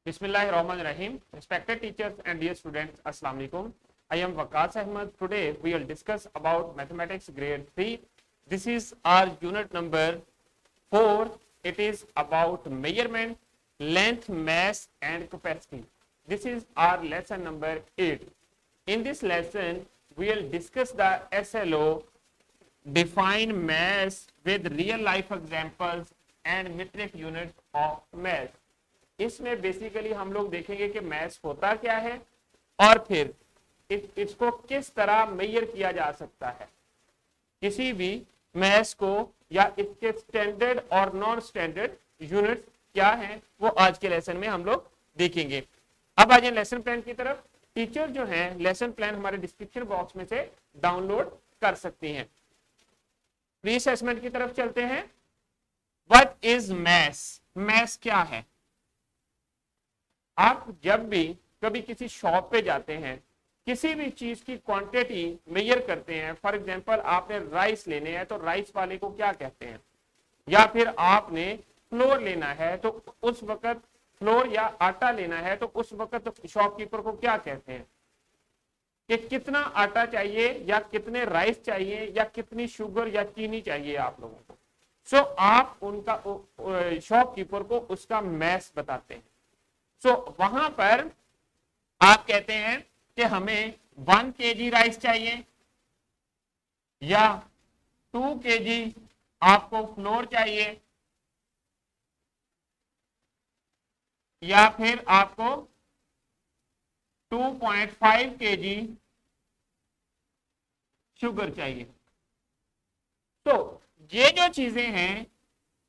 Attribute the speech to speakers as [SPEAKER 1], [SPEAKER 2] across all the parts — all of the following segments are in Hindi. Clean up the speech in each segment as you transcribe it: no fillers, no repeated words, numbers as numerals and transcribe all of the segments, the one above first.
[SPEAKER 1] Bismillahirrahmanirrahim. Respected teachers and dear students, Assalamu alaikum. I am Waqas Ahmad. Today we will discuss about mathematics grade 3. This is our unit number 4. It is about measurement, length, mass and capacity. This is our lesson number 8. In this lesson we will discuss the SLO, define mass with real life examples and metric units of mass. इसमें बेसिकली हम लोग देखेंगे कि मैथ्स होता क्या है और फिर इसको किस तरह मेजर किया जा सकता है, किसी भी मैथ्स को, या इसके स्टैंडर्ड और नॉन स्टैंडर्ड यूनिट्स क्या हैं वो आज के लेसन में हम लोग देखेंगे। अब आ जाए लेसन प्लान की तरफ। टीचर जो हैं लेसन प्लान हमारे डिस्क्रिप्शन बॉक्स में से डाउनलोड कर सकती हैं। प्री असेसमेंट की तरफ चलते हैं। What is maths? मैथ्स क्या है? आप जब भी कभी किसी शॉप पे जाते हैं, किसी भी चीज की क्वांटिटी मेजर करते हैं, फॉर एग्जांपल आपने राइस लेने हैं तो राइस वाले को क्या कहते हैं, या फिर आपने फ्लोर लेना है तो उस वक्त फ्लोर, या आटा लेना है तो उस वक्त शॉपकीपर को क्या कहते हैं कि कितना आटा चाहिए या कितने राइस चाहिए या कितनी शुगर या चीनी चाहिए आप लोगों को। सो आप उनका शॉपकीपर को उसका मैथ्स बताते हैं। वहां पर आप कहते हैं कि हमें 1 kg राइस चाहिए या 2 kg आपको फ्लोर चाहिए, या फिर आपको 2.5 kg शुगर चाहिए। तो ये जो चीजें हैं,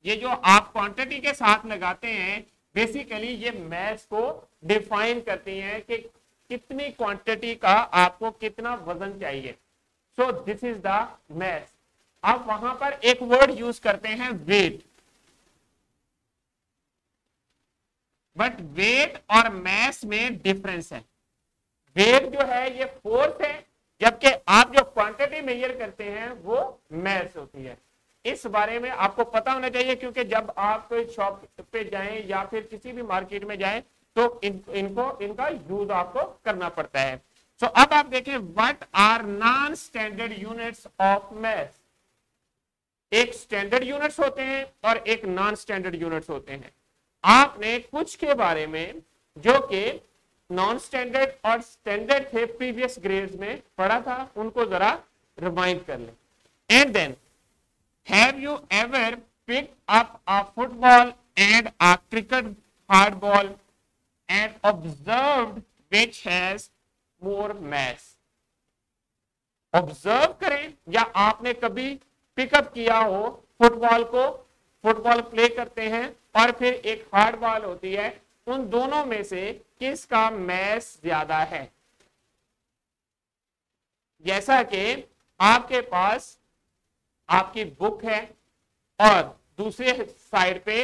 [SPEAKER 1] ये जो आप क्वांटिटी के साथ लगाते हैं, बेसिकली ये मैथ्स को डिफाइन करती हैं कि कितनी क्वांटिटी का आपको कितना वजन चाहिए। So this is the maths. आप वहां पर एक वर्ड यूज करते हैं वेट, बट वेट और मैथ्स में डिफरेंस है। वेट जो है ये फोर्स है, जबकि आप जो क्वांटिटी मेजर करते हैं वो मैथ्स होती है। इस बारे में आपको पता होना चाहिए, क्योंकि जब आप शॉप पे जाएं या फिर किसी भी मार्केट में जाएं तो इनका यूज आपको करना पड़ता है। सो अब आप देखें, what are non standard units of maths. एक स्टैंडर्ड यूनिट्स होते हैं और एक नॉन स्टैंडर्ड यूनिट्स होते हैं। आपने कुछ के बारे में जो कि नॉन स्टैंडर्ड और स्टैंडर्ड थे प्रीवियस ग्रेड्स में पढ़ा था, उनको जरा रिमाइंड कर लें। And then, have you ever picked up a football and a cricket hardball and observed which has more mass? Observe करें, या आपने कभी पिकअप किया हो फुटबॉल को, फुटबॉल प्ले करते हैं और फिर एक हार्ड बॉल होती है, उन दोनों में से किसका मैस ज्यादा है। जैसा कि आपके पास आपकी बुक है और दूसरे साइड पे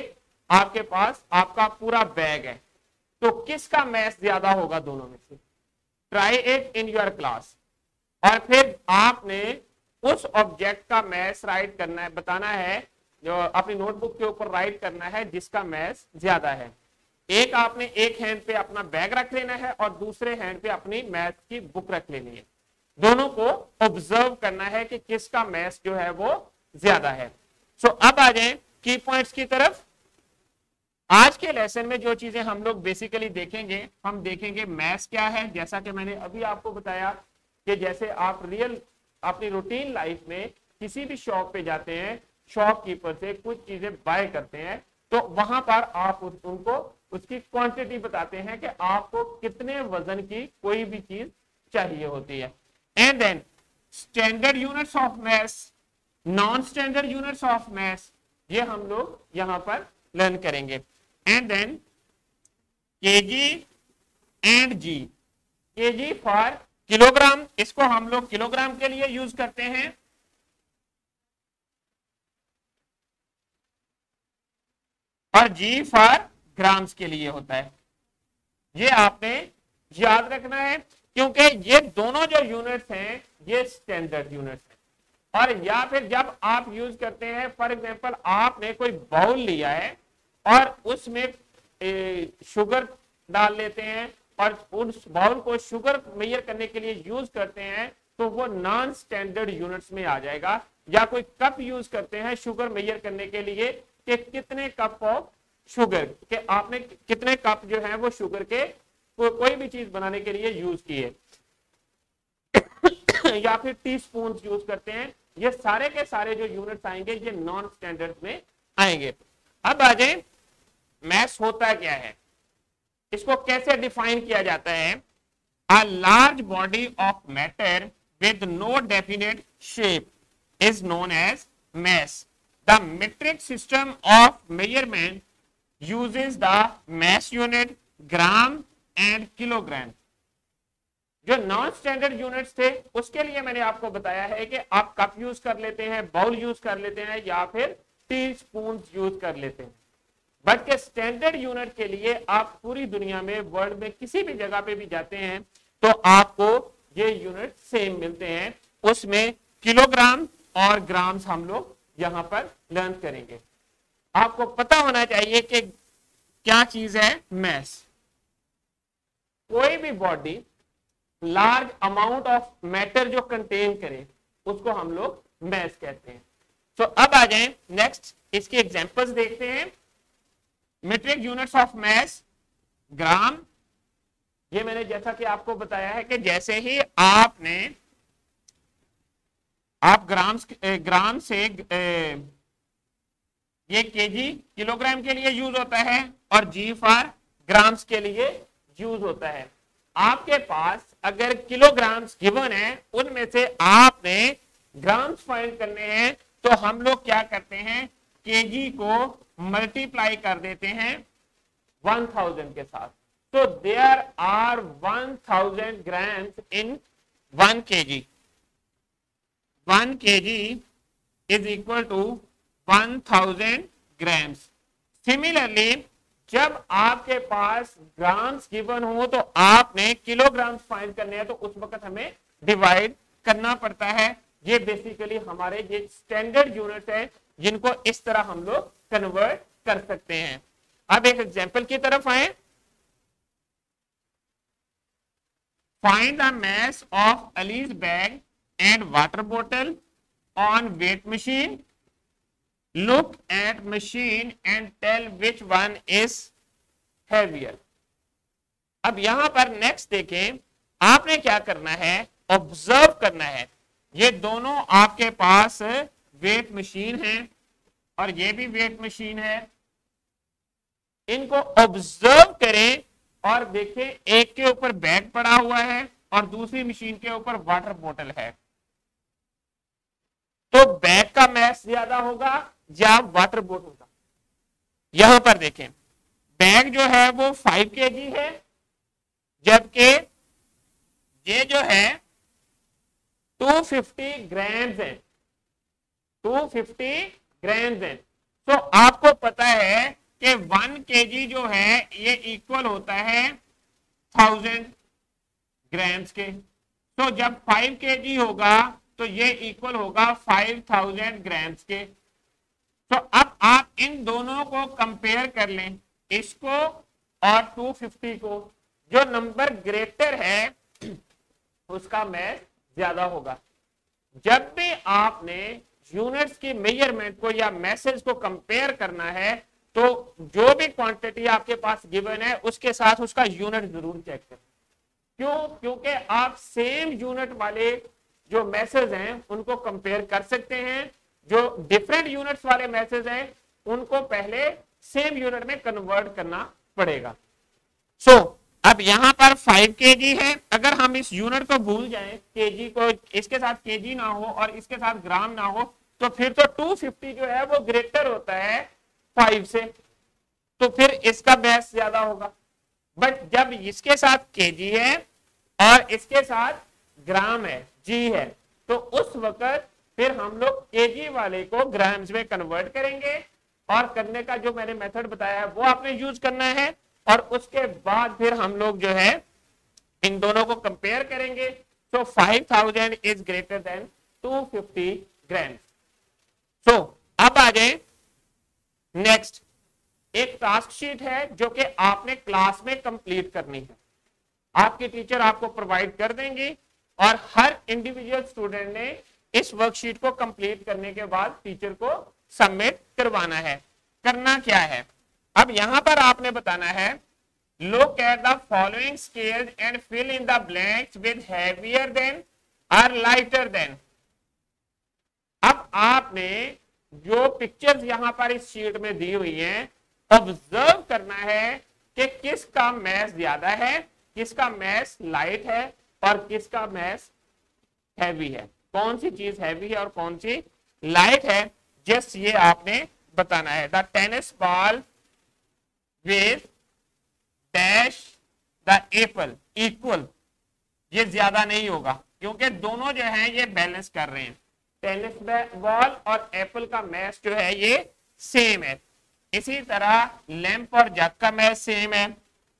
[SPEAKER 1] आपके पास आपका पूरा बैग है, तो किसका मैथ ज्यादा होगा दोनों में से? Try it in your class. और फिर आपने उस ऑब्जेक्ट का मैथ राइट करना है, बताना है, जो अपनी नोटबुक के ऊपर राइट करना है जिसका मैथ ज्यादा है। एक आपने एक हैंड पे अपना बैग रख लेना है और दूसरे हैंड पे अपनी मैथ की बुक रख लेनी है। दोनों को ऑब्जर्व करना है कि किसका मैथ्स जो है वो ज्यादा है। सो अब आ जाएं की पॉइंट्स की तरफ। आज के लेसन में जो चीजें हम लोग बेसिकली देखेंगे, हम देखेंगे मैथ्स क्या है। जैसा कि मैंने अभी आपको बताया कि जैसे आप रियल अपनी रूटीन लाइफ में किसी भी शॉप पे जाते हैं, शॉपकीपर से कुछ चीजें बाय करते हैं, तो वहां पर आप उनको उसकी क्वांटिटी बताते हैं कि आपको कितने वजन की कोई भी चीज चाहिए होती है। And then standard units of mass, non-standard units of mass, ये हम लोग यहां पर लर्न करेंगे। And then kg and g, kg for kilogram, इसको हम लोग किलोग्राम के लिए यूज करते हैं, और g फॉर ग्राम्स के लिए होता है। ये आपने याद रखना है, क्योंकि ये दोनों जो यूनिट्स हैं ये स्टैंडर्ड यूनिट्स हैं। और या फिर जब आप यूज करते हैं, फॉर एग्जांपल आपने कोई बाउल लिया है और उसमें शुगर डाल लेते हैं और उस बाउल को शुगर मेजर करने के लिए यूज करते हैं तो वो नॉन स्टैंडर्ड यूनिट्स में आ जाएगा। या कोई कप यूज करते हैं शुगर मेजर करने के लिए कि कितने कप ऑफ शुगर के आपने कितने कप जो है वो शुगर के कोई भी चीज बनाने के लिए यूज किए या फिर टी स्पून यूज करते हैं। ये सारे के सारे जो यूनिट्स आएंगे ये नॉन स्टैंडर्ड में आएंगे। अब आ जाए मैस होता क्या है, इसको कैसे डिफाइन किया जाता है। A large body of matter with no definite shape is known as mass. The metric system of measurement uses the mass unit gram and kilogram. जो नॉन स्टैंडर्ड यूनिट्स थे उसके लिए मैंने आपको बताया है कि आप कप यूज कर लेते हैं, बाउल यूज कर लेते हैं या फिर टी स्पून यूज कर लेते हैं। बट के स्टैंडर्ड यूनिट के लिए आप पूरी दुनिया में वर्ल्ड में किसी भी जगह पे भी जाते हैं तो आपको ये यूनिट सेम मिलते हैं। उसमें किलोग्राम और ग्राम्स हम लोग यहां पर लर्न करेंगे। आपको पता होना चाहिए कि क्या चीज है मैस। कोई भी body large amount of matter जो कंटेन करे उसको हम लोग मैस कहते हैं। तो अब आ जाएं नेक्स्ट इसके एग्जांपल्स देखते हैं। मीट्रिक यूनिट्स ऑफ मैस ग्राम, ये मैंने जैसा कि आपको बताया है कि जैसे ही आप ग्राम से ये केजी किलोग्राम के लिए यूज होता है और जी फॉर ग्राम्स के लिए यूज होता है। आपके पास अगर किलोग्राम्स गिवन है उनमें से आपने ग्राम्स फाइंड करने हैं तो हम लोग क्या करते हैं केजी को मल्टीप्लाई कर देते हैं 1000 के साथ। तो there are 1000 grams in 1 kg। 1 kg is equal to 1000 grams. Similarly, जब आपके पास ग्राम्स गिवन हो तो आपने किलोग्राम्स फाइंड करने हैं तो उस वक्त हमें डिवाइड करना पड़ता है। ये बेसिकली हमारे ये स्टैंडर्ड यूनिट है जिनको इस तरह हम लोग कन्वर्ट कर सकते हैं। अब एक एग्जांपल की तरफ आए। Find the mass of Ali's bag and water bottle on weight machine. Look at machine and tell which one is heavier. अब यहां पर नेक्स्ट देखें, आपने क्या करना है, ऑब्जर्व करना है। ये दोनों आपके पास वेट मशीन है और ये भी वेट मशीन है। इनको ऑब्जर्व करें और देखें, एक के ऊपर बैग पड़ा हुआ है और दूसरी मशीन के ऊपर वाटर बोतल है। तो बैग का मैस ज्यादा होगा या वाटर बोतल का। यहां पर देखें, बैग जो है वो 5 kg है जबकि ये जो है 250 ग्राम्स है। 250 ग्राम्स है। तो आपको पता है कि 1 kg जो है ये इक्वल होता है 1000 ग्राम्स के। तो जब 5 kg होगा तो ये इक्वल होगा 5000 ग्राम्स के। तो अब आप इन दोनों को कंपेयर कर लें, इसको और 250 को। जो नंबर ग्रेटर है उसका मैस ज्यादा होगा। जब भी आपने यूनिट्स की मेजरमेंट को या मैसेज को कंपेयर करना है तो जो भी क्वांटिटी आपके पास गिवन है उसके साथ उसका यूनिट जरूर चेक करें। क्यों? क्योंकि आप सेम यूनिट वाले जो मैसेज हैं उनको कंपेयर कर सकते हैं। जो डिफरेंट यूनिट्स वाले मैसेज हैं उनको पहले सेम यूनिट में कन्वर्ट करना पड़ेगा। सो अब यहां पर 5 kg है। अगर हम इस यूनिट को भूल जाएं, केजी को इसके साथ केजी ना हो और इसके साथ ग्राम ना हो, तो फिर तो 250 जो है वो ग्रेटर होता है 5 से, तो फिर इसका मैस ज्यादा होगा। बट जब इसके साथ केजी है और इसके साथ ग्राम है, जी है, तो उस वक्त फिर हम लोग केजी वाले को ग्राम्स में कन्वर्ट करेंगे और करने का जो मैंने मेथड बताया है वो आपने यूज करना है। और उसके बाद फिर हम लोग जो है इन दोनों को कंपेयर करेंगे। सो 5000 इज ग्रेटर देन 250 ग्राम्स। सो अब आ जाए नेक्स्ट, एक टास्क शीट है जो कि आपने क्लास में कंप्लीट करनी है, आपके टीचर आपको प्रोवाइड कर देंगे और हर इंडिविजुअल स्टूडेंट ने इस वर्कशीट को कंप्लीट करने के बाद टीचर को सबमिट करवाना है। करना क्या है, अब यहां पर आपने बताना है look at the following scales and fill in the blanks with heavier than or lighter than। अब आपने जो पिक्चर्स यहां पर इस शीट में दी हुई हैं ऑब्जर्व करना है कि किसका मैथ ज्यादा है, किसका मैथ लाइट है और किसका मैथ हैवी है, कौन सी चीज हैवी है और कौन सी लाइट है, जस्ट ये आपने बताना है। The tennis ball with dash the Apple equal, ये ज्यादा नहीं होगा क्योंकि दोनों जो है ये बैलेंस कर रहे हैं। टेनिस बॉल और एप्पल का मैच जो है ये सेम है। इसी तरह लैंप और जग का मैच सेम है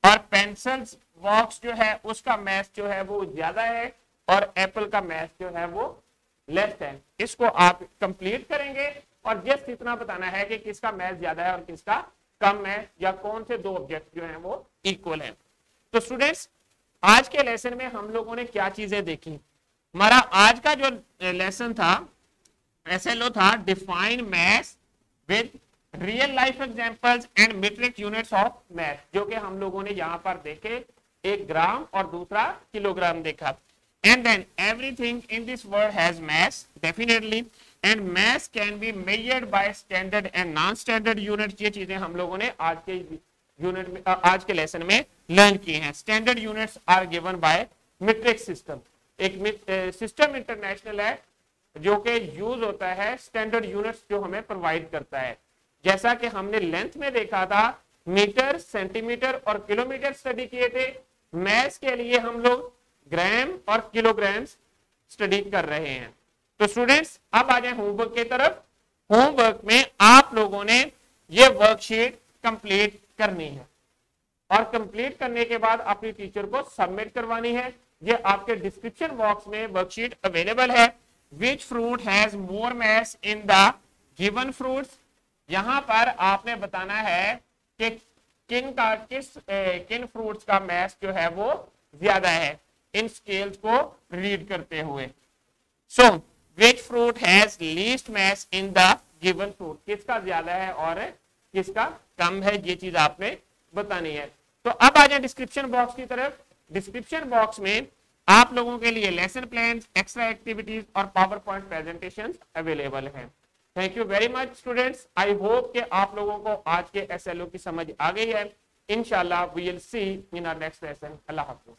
[SPEAKER 1] और पेंसिल बॉक्स जो है उसका मैच जो है वो ज्यादा है और एप्पल का मैच जो है वो लेस है। इसको आप कंप्लीट करेंगे और जस्ट इतना बताना है कि किसका मैच ज्यादा है और किसका कम है या कौन से दो ऑब्जेक्ट जो हैं वो इक्वल हैं। तो स्टूडेंट्स आज के लेसन में हम लोगों ने क्या चीजें देखी, हमारा आज का जो लेसन था एसएलओ था define maths with real life examples and metric units of math, जो कि हम लोगों ने यहाँ पर देखे, एक ग्राम और दूसरा किलोग्राम देखा। And then everything in this world has maths definitely and maths can be measured by standard and non standard units. ये चीजें हम लोगों ने आज के यूनिट में आज के लेसन में लर्न किए हैं। Standard units are given by metric system, एक सिस्टम इंटरनेशनल है जो कि यूज होता है स्टैंडर्ड यूनिट्स जो हमें प्रोवाइड करता है। जैसा कि हमने लेंथ में देखा था मीटर, सेंटीमीटर और किलोमीटर स्टडी किए थे, मैथ्स के लिए हम लोग ग्राम और किलोग्राम स्टडी कर रहे हैं। तो स्टूडेंट्स अब आ जाए होमवर्क की तरफ। होमवर्क में आप लोगों ने ये वर्कशीट कंप्लीट करनी है और कंप्लीट करने के बाद अपनी टीचर को सबमिट करवानी है। ये आपके डिस्क्रिप्शन बॉक्स में वर्कशीट अवेलेबल है। Which fruit has more mass in the given fruits, यहां पर आपने बताना है कि किन फ्रूट्स का मैस जो है वो ज्यादा है इन स्केल्स को रीड करते हुए। So which fruit has least mass in the given fruit, किसका ज्यादा है और किसका कम है, ये चीज आपने बतानी है। तो अब आ जाए डिस्क्रिप्शन बॉक्स की तरफ। डिस्क्रिप्शन बॉक्स में आप लोगों के लिए लेसन प्लान, एक्स्ट्रा एक्टिविटीज और पावर पॉइंट प्रेजेंटेशन अवेलेबल है। Thank you very much students. I hope कि आप लोगों को आज के एसएलओ की समझ आ गई है। इंशाल्लाह we will see in our next lesson. अल्लाह हाफिज़।